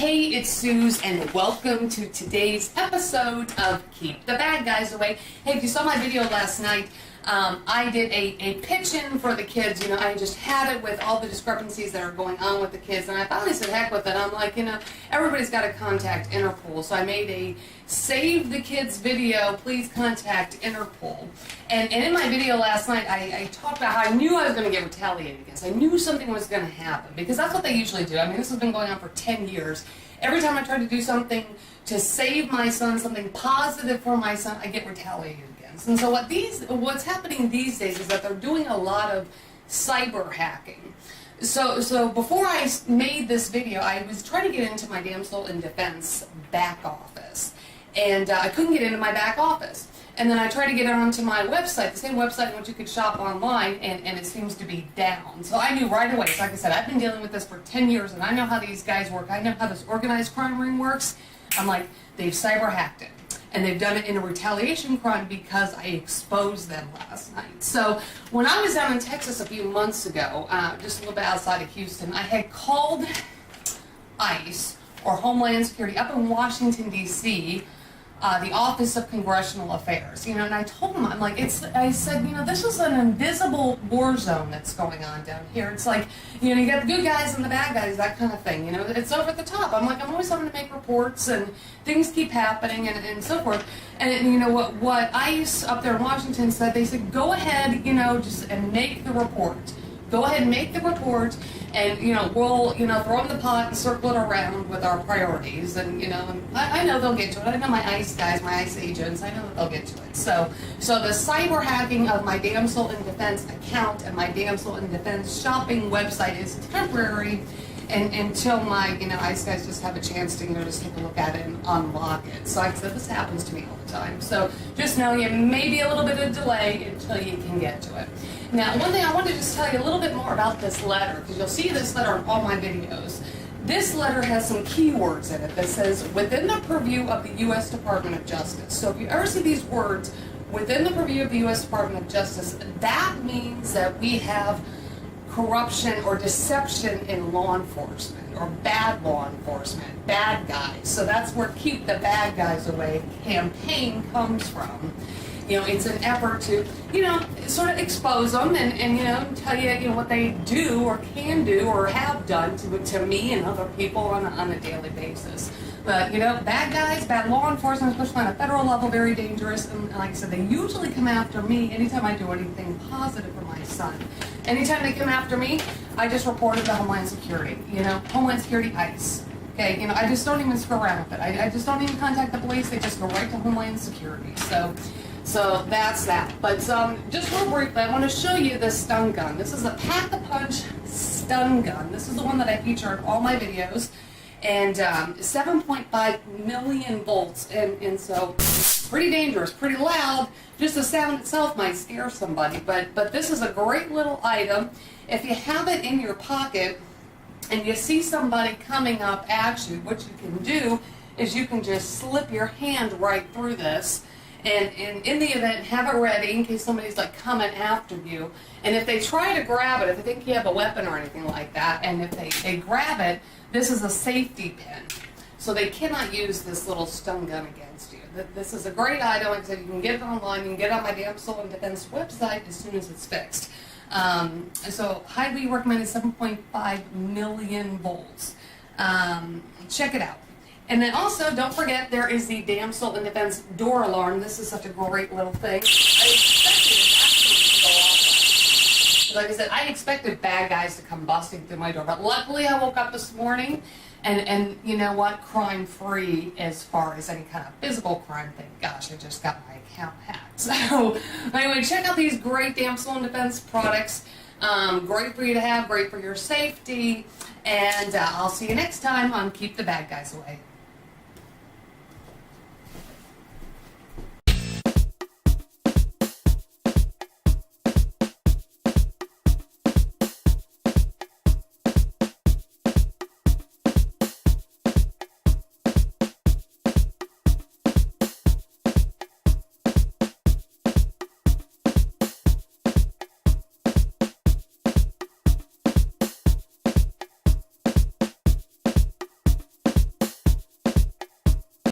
Hey, it's Suze, and welcome to today's episode of Keep the Bad Guys Away. Hey, if you saw my video last night, I did a pitch-in for the kids. You know, I just had it with all the discrepancies that are going on with the kids, and I finally said, heck with it. I'm like, you know, everybody's got to contact Interpol. So I made a Save the Kids video, please contact Interpol. And in my video last night, I talked about how I knew I was going to get retaliated against. I knew something was going to happen, because that's what they usually do. I mean, this has been going on for 10 years. Every time I try to do something to save my son, something positive for my son, I get retaliated against. And so what's happening these days is that they're doing a lot of cyber hacking. So before I made this video, I was trying to get into my Damsel In Defense back office. And I couldn't get into my back office. And then I tried to get onto my website, the same website in which you could shop online, and it seems to be down. So I knew right away. So like I said, I've been dealing with this for 10 years, and I know how these guys work. I know how this organized crime ring works. I'm like, they've cyber hacked it. And they've done it in a retaliation crime because I exposed them last night. So when I was down in Texas a few months ago, just a little bit outside of Houston, I had called ICE, or Homeland Security, up in Washington, D.C., the Office of Congressional Affairs, you know, and I told them, I'm like, I said, you know, this is an invisible war zone that's going on down here. It's like, you know, you got the good guys and the bad guys, that kind of thing, you know, it's over the top. I'm like, I'm always having to make reports, and things keep happening, and so forth. And you know, what ICE up there in Washington said, they said, go ahead, you know, and make the report. Go ahead and make the report, and, you know, we'll, you know, throw in the pot and circle it around with our priorities, and, you know, I know they'll get to it. I know my ICE guys, my ICE agents, I know that they'll get to it. So the cyber hacking of my Damsel In Defense account and my Damsel In Defense shopping website is temporary, and until my, you know, ICE guys just have a chance to, you know, just take a look at it and unlock it. So like I said, this happens to me all the time. So just know you may be a little bit of delay until you can get to it. Now, one thing I want to just tell you a little bit more about this letter, because you'll see this letter in all my videos. This letter has some keywords in it that says, within the purview of the U.S. Department of Justice. So if you ever see these words, within the purview of the U.S. Department of Justice, that means that we have corruption or deception in law enforcement, or bad law enforcement, bad guys. So that's where Keep the Bad Guys Away campaign comes from. You know, it's an effort to, you know, sort of expose them and you know, tell you, you know, what they do or can do or have done to me and other people on a daily basis. But, you know, bad guys, bad law enforcement, especially on a federal level, very dangerous. And like I said, they usually come after me anytime I do anything positive for my son. Anytime they come after me, I just report it to Homeland Security. You know, Homeland Security, ICE. Okay, you know, I just don't even screw around with it. I just don't even contact the police. They just go right to Homeland Security. So that's that. But just real briefly, I want to show you this stun gun. This is a Pack-a-Punch stun gun. This is the one that I feature in all my videos. And 7.5 million volts. And so pretty dangerous, pretty loud. Just the sound itself might scare somebody. But this is a great little item. If you have it in your pocket and you see somebody coming up at you, what you can do is you can just slip your hand right through this. And in the event, have it ready in case somebody's like coming after you. And if they try to grab it, if they think you have a weapon or anything like that, and if they grab it, this is a safety pin. So they cannot use this little stun gun against you. This is a great item. Like I said, you can get it online. You can get it on my Damsel In Defense website as soon as it's fixed. So highly recommended, 7.5 million volts. Check it out. And then also, don't forget, there is the Damsel In Defense door alarm. This is such a great little thing. I expected it actually to go off. Like I said, I expected bad guys to come busting through my door. But luckily, I woke up this morning, and you know what? Crime-free as far as any kind of physical crime. Thank gosh, I just got my account hacked. So anyway, check out these great Damsel In Defense products. Great for you to have, great for your safety. And I'll see you next time on Keep the Bad Guys Away.